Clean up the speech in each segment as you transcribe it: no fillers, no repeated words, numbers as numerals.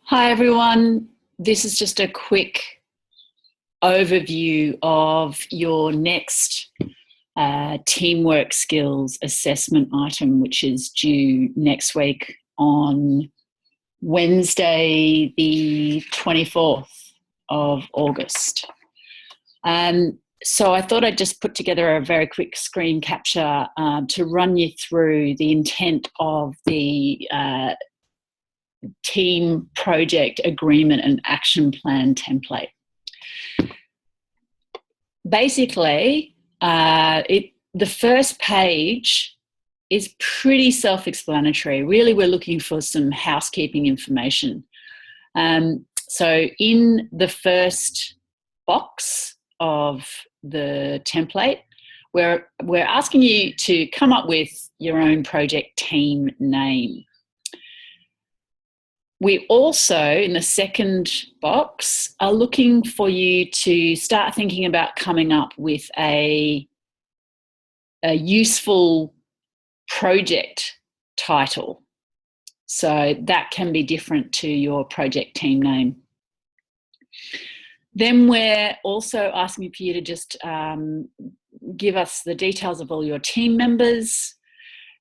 Hi everyone, this is just a quick overview of your next teamwork skills assessment item, which is due next week on Wednesday the 24th of August. So I thought I'd just put together a very quick screen capture to run you through the intent of the team project agreement and action plan template. Basically, the first page is pretty self-explanatory. Really, we're looking for some housekeeping information. So in the first box of the template, we're asking you to come up with your own project team name. We also, in the second box, are looking for you to start thinking about coming up with a useful project title. So that can be different to your project team name. Then we're also asking for you to just give us the details of all your team members.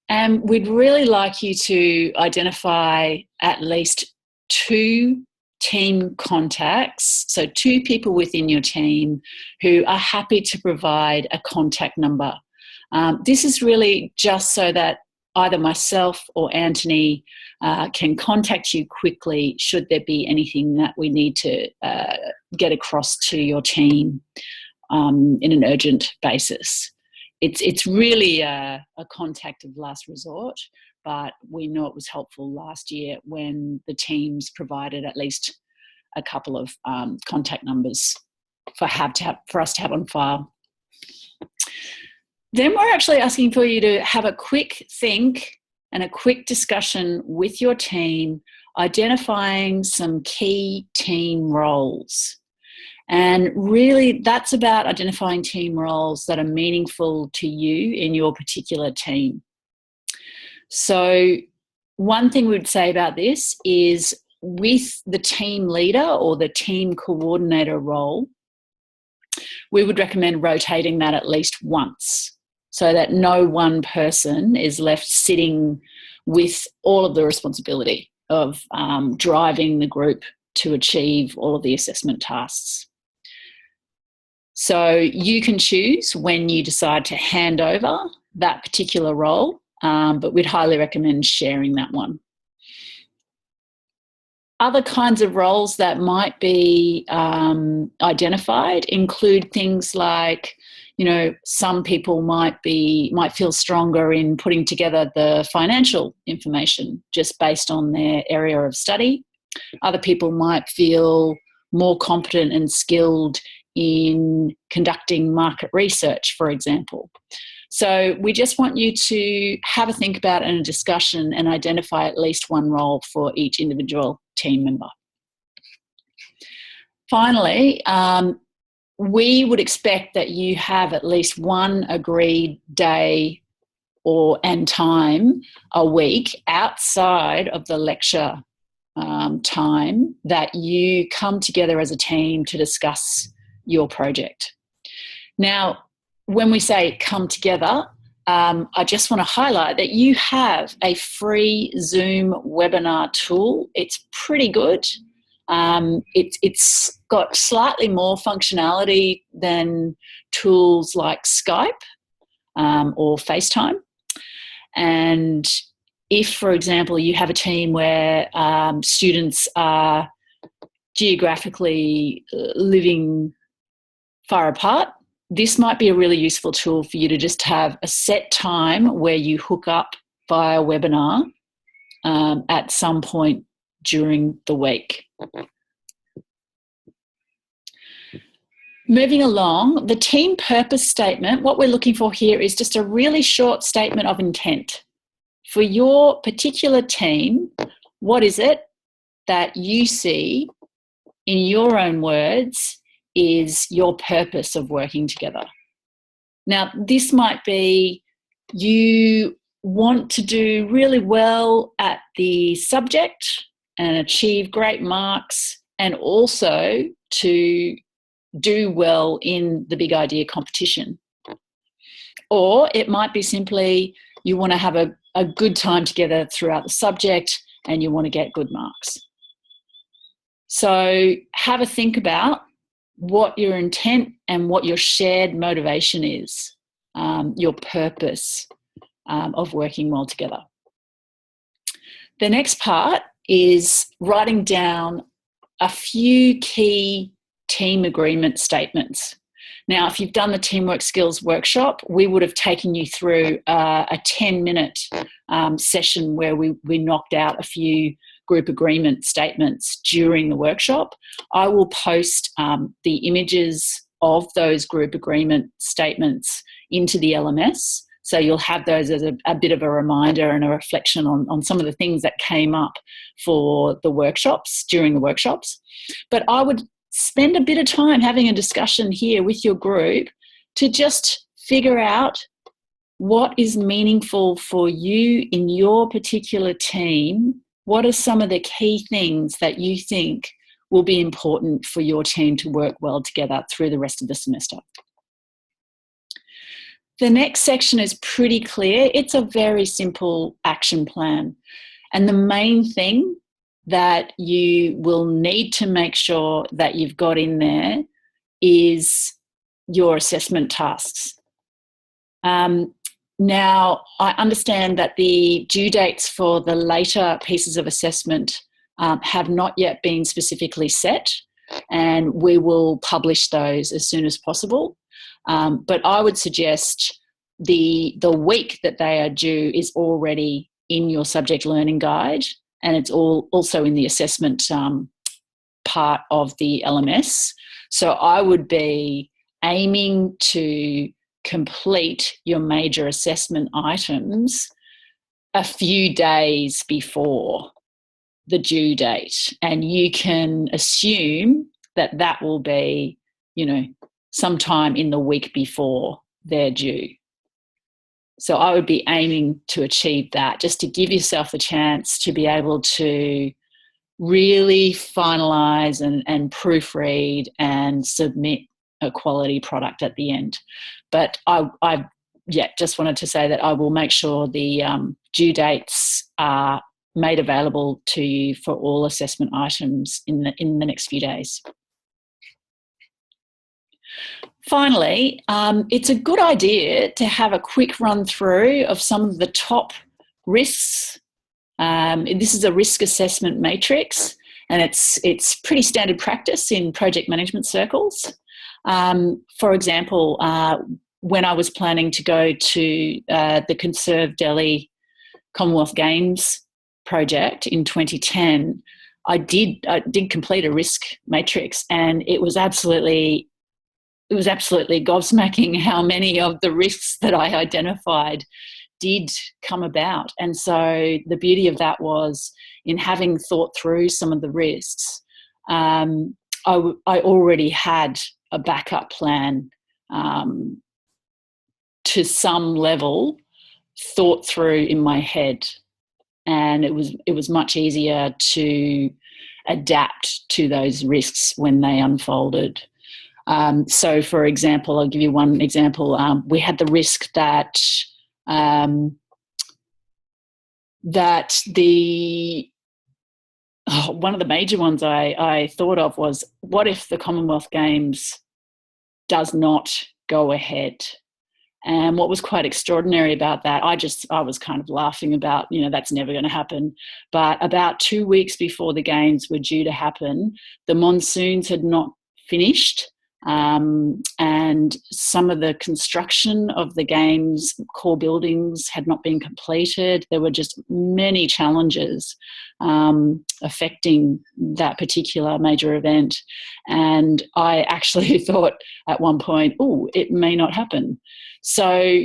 And we'd really like you to identify at least 2 team contacts, so 2 people within your team who are happy to provide a contact number. This is really just so that either myself or Anthony can contact you quickly should there be anything that we need to get across to your team in an urgent basis. It's really a contact of last resort, but we know it was helpful last year when the teams provided at least a couple of contact numbers for us to have on file. Then we're actually asking for you to have a quick think and a quick discussion with your team, identifying some key team roles. And really, that's about identifying team roles that are meaningful to you in your particular team. So one thing we would say about this is with the team leader or the team coordinator role, we would recommend rotating that at least once so that no one person is left sitting with all of the responsibility of driving the group to achieve all of the assessment tasks. So you can choose when you decide to hand over that particular role, but we'd highly recommend sharing that one. Other kinds of roles that might be identified include things like, some people might feel stronger in putting together the financial information just based on their area of study. Other people might feel more competent and skilled in conducting market research, for example. So we just want you to have a think about it and a discussion and identify at least one role for each individual team member. Finally, we would expect that you have at least one agreed day and time a week outside of the lecture time that you come together as a team to discuss your project. Now, when we say come together, I just want to highlight that you have a free Zoom webinar tool. It's pretty good. It's got slightly more functionality than tools like Skype or FaceTime. And if, for example, you have a team where students are geographically living far apart, this might be a really useful tool for you to just have a set time where you hook up via webinar at some point during the week. Moving along, the team purpose statement, what we're looking for here is just a really short statement of intent. For your particular team, what is it that you see, in your own words, is your purpose of working together? Now, this might be you want to do really well at the subject and achieve great marks, and also to do well in the big idea competition. Or it might be simply you want to have a good time together throughout the subject and you want to get good marks. So have a think about what your intent and what your shared motivation is, your purpose of working well together. The next part is writing down a few key team agreement statements. Now, if you've done the Teamwork Skills workshop, we would have taken you through a 10-minute session where we knocked out a few group agreement statements during the workshop. I will post the images of those group agreement statements into the LMS. So you'll have those as a bit of a reminder and a reflection on some of the things that came up for the workshops, during the workshops. But I would spend a bit of time having a discussion here with your group to just figure out what is meaningful for you in your particular team. What are some of the key things that you think will be important for your team to work well together through the rest of the semester? The next section is pretty clear. It's a very simple action plan. And the main thing that you will need to make sure that you've got in there is your assessment tasks. Now, I understand that the due dates for the later pieces of assessment have not yet been specifically set, and we will publish those as soon as possible. But I would suggest the week that they are due is already in your subject learning guide, and it's also in the assessment part of the LMS. So I would be aiming to complete your major assessment items a few days before the due date. And you can assume that that will be, sometime in the week before they're due. So I would be aiming to achieve that, just to give yourself a chance to be able to really finalise and proofread and submit a quality product at the end. But I just wanted to say that I will make sure the due dates are made available to you for all assessment items in the next few days. Finally, it's a good idea to have a quick run through of some of the top risks. This is a risk assessment matrix, and it's pretty standard practice in project management circles. For example, when I was planning to go to the Conserve Delhi Commonwealth Games project in 2010, I did complete a risk matrix, and it was absolutely gobsmacking how many of the risks that I identified did come about. And so the beauty of that was, in having thought through some of the risks, I already had a backup plan to some level thought through in my head, and it was much easier to adapt to those risks when they unfolded. So, for example, I'll give you one example. We had the risk that one of the major ones I thought of was, what if the Commonwealth Games does not go ahead? And what was quite extraordinary about that, I was kind of laughing about, that's never going to happen. But about 2 weeks before the Games were due to happen, the monsoons had not finished. And some of the construction of the Games core buildings had not been completed. There were just many challenges affecting that particular major event. And I actually thought at one point, it may not happen. So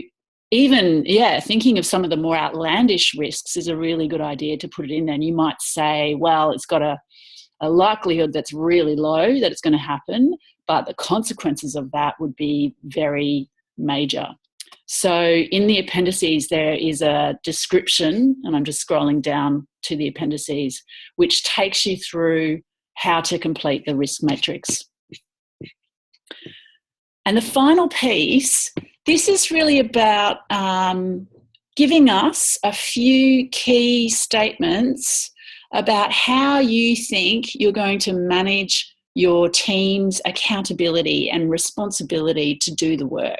even, thinking of some of the more outlandish risks is a really good idea to put it in there. And you might say, well, it's got a likelihood that's really low that it's going to happen, but the consequences of that would be very major. So in the appendices, there is a description, and I'm just scrolling down to the appendices, which takes you through how to complete the risk matrix. And the final piece, this is really about giving us a few key statements about how you think you're going to manage your team's accountability and responsibility to do the work.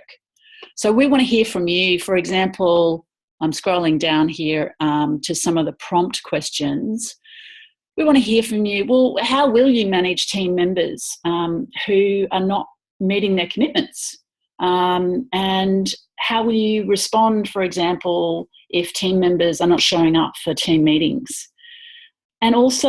So we want to hear from you. For example, I'm scrolling down here to some of the prompt questions. We want to hear from you. Well, how will you manage team members who are not meeting their commitments? And how will you respond, for example, if team members are not showing up for team meetings? And also,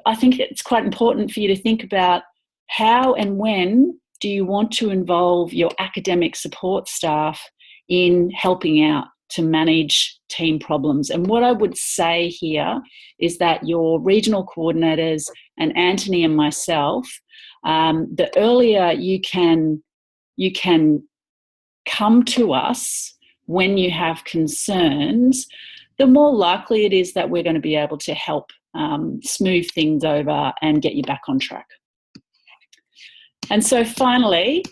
I think it's quite important for you to think about how and when do you want to involve your academic support staff in helping out to manage team problems. And what I would say here is that your regional coordinators and Anthony and myself, the earlier you can come to us when you have concerns, the more likely it is that we're going to be able to help smooth things over and get you back on track. And so finally,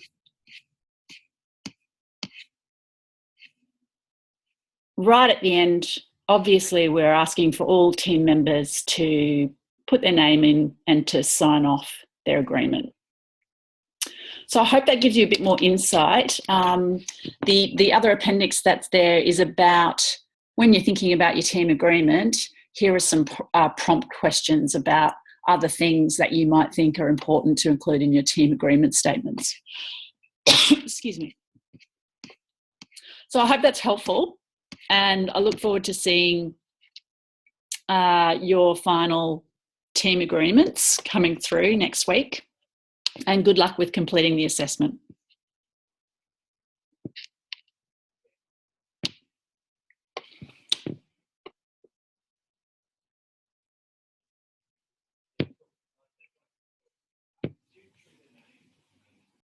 right at the end, obviously we're asking for all team members to put their name in and to sign off their agreement. So I hope that gives you a bit more insight. The other appendix that's there is about when you're thinking about your team agreement, here are some prompt questions about other things that you might think are important to include in your team agreement statements. Excuse me. So I hope that's helpful, and I look forward to seeing your final team agreements coming through next week, and good luck with completing the assessment.